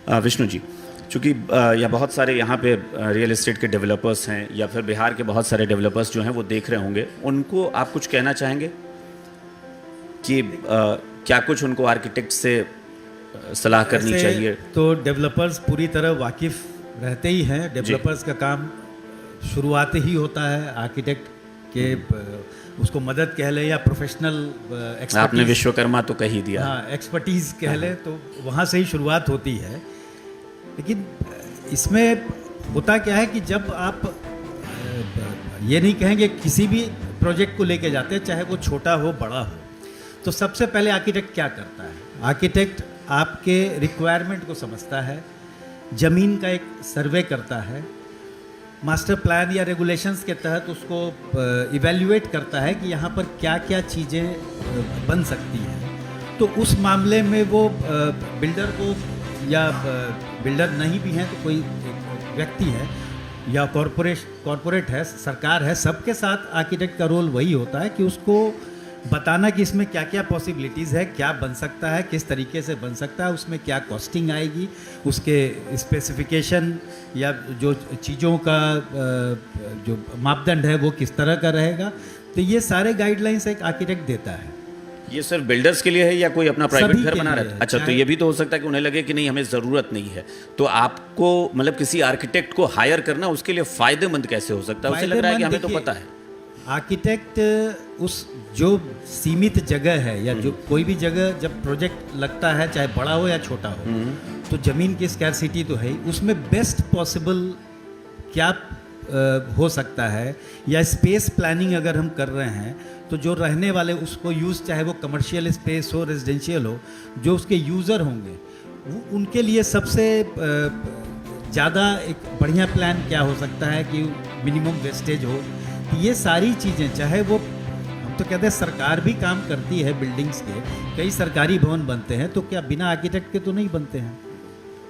विष्णु जी, चूँकि या बहुत सारे यहाँ पे रियल एस्टेट के डेवलपर्स हैं या फिर बिहार के बहुत सारे डेवलपर्स जो हैं वो देख रहे होंगे, उनको आप कुछ कहना चाहेंगे कि क्या कुछ उनको आर्किटेक्ट से सलाह करनी चाहिए? तो डेवलपर्स पूरी तरह वाकिफ़ रहते ही हैं। डेवलपर्स का काम शुरुआत ही होता है आर्किटेक्ट के उसको मदद कह ले या प्रोफेशनल एक्सपर्टीज, आपने विश्वकर्मा तो कह ही दिया। हाँ, एक्सपर्टीज़ कह ले, तो वहाँ से ही शुरुआत होती है। लेकिन इसमें होता क्या है कि जब आप ये नहीं कहेंगे किसी भी प्रोजेक्ट को लेके जाते हैं, चाहे वो छोटा हो बड़ा हो, तो सबसे पहले आर्किटेक्ट क्या करता है? आर्किटेक्ट आपके रिक्वायरमेंट को समझता है, ज़मीन का एक सर्वे करता है, मास्टर प्लान या रेगुलेशंस के तहत उसको इवैल्यूएट करता है कि यहाँ पर क्या क्या चीज़ें बन सकती हैं। तो उस मामले में वो बिल्डर को, या बिल्डर नहीं भी हैं तो कोई व्यक्ति है या कॉरपोरेट है, सरकार है, सबके साथ आर्किटेक्ट का रोल वही होता है कि उसको बताना कि इसमें क्या क्या पॉसिबिलिटीज़ है, क्या बन सकता है, किस तरीके से बन सकता है, उसमें क्या कॉस्टिंग आएगी, उसके स्पेसिफिकेशन या जो चीज़ों का जो मापदंड है वो किस तरह का रहेगा। तो ये सारे गाइडलाइंस एक आर्किटेक्ट देता है। ये सिर्फ बिल्डर्स के लिए है या कोई अपना प्राइवेट घर बना रहा है? अच्छा, तो ये भी तो हो सकता है कि उन्हें लगे कि नहीं, हमें ज़रूरत नहीं है, तो आपको मतलब किसी आर्किटेक्ट को हायर करना उसके लिए फ़ायदेमंद कैसे हो सकता है? उसे लग रहा है कि हमें तो पता है। आर्किटेक्ट उस जो सीमित जगह है या जो कोई भी जगह जब प्रोजेक्ट लगता है, चाहे बड़ा हो या छोटा हो, तो ज़मीन की स्कैरसिटी तो है ही, उसमें बेस्ट पॉसिबल क्या हो सकता है, या स्पेस प्लानिंग अगर हम कर रहे हैं तो जो रहने वाले उसको यूज़, चाहे वो कमर्शियल स्पेस हो, रेजिडेंशियल हो, जो उसके यूज़र होंगे वो उनके लिए सबसे ज़्यादा एक बढ़िया प्लान क्या हो सकता है कि मिनिमम वेस्टेज हो। ये सारी चीज़ें, चाहे वो हम तो कहते हैं सरकार भी काम करती है, बिल्डिंग्स के कई सरकारी भवन बनते हैं, तो क्या बिना आर्किटेक्ट के तो नहीं बनते हैं?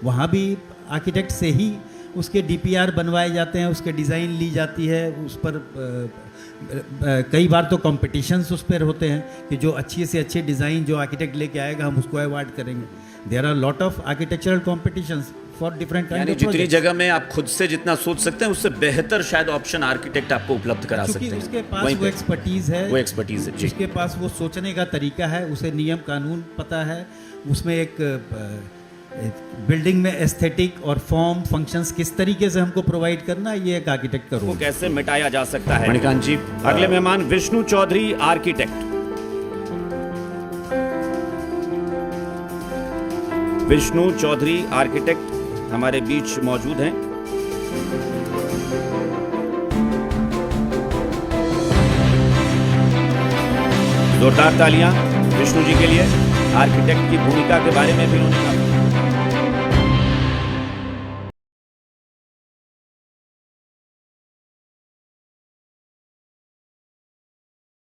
वहाँ भी आर्किटेक्ट से ही उसके डीपीआर बनवाए जाते हैं, उसके डिज़ाइन ली जाती है, उस पर कई बार तो कॉम्पिटिशन्स उस पर होते हैं कि जो अच्छी से अच्छे डिज़ाइन जो आर्किटेक्ट लेके आएगा हम उसको अवार्ड करेंगे। There are lot of architectural competitions for different kind of जितनी जगह में आप खुद से जितना सोच सकते हैं उससे बेहतर शायद ऑप्शन आर्किटेक्ट आपको उपलब्ध करा सकते हैं। उसके पास वो एक्सपर्टीज़ है, उसके पास वो सोचने का तरीका है, उसे नियम कानून पता है, उसमें एक बिल्डिंग में एस्थेटिक और फॉर्म फंक्शंस किस तरीके से हमको प्रोवाइड करना, ये एक आर्किटेक्ट का रोल। वो कैसे मिटाया जा सकता है। मणिकांत जी, अगले मेहमान विष्णु चौधरी आर्किटेक्ट। विष्णु चौधरी आर्किटेक्ट हमारे बीच मौजूद हैं। जोरदार तालियां विष्णु जी के लिए। आर्किटेक्ट की भूमिका के बारे में भी उन्होंने कहा।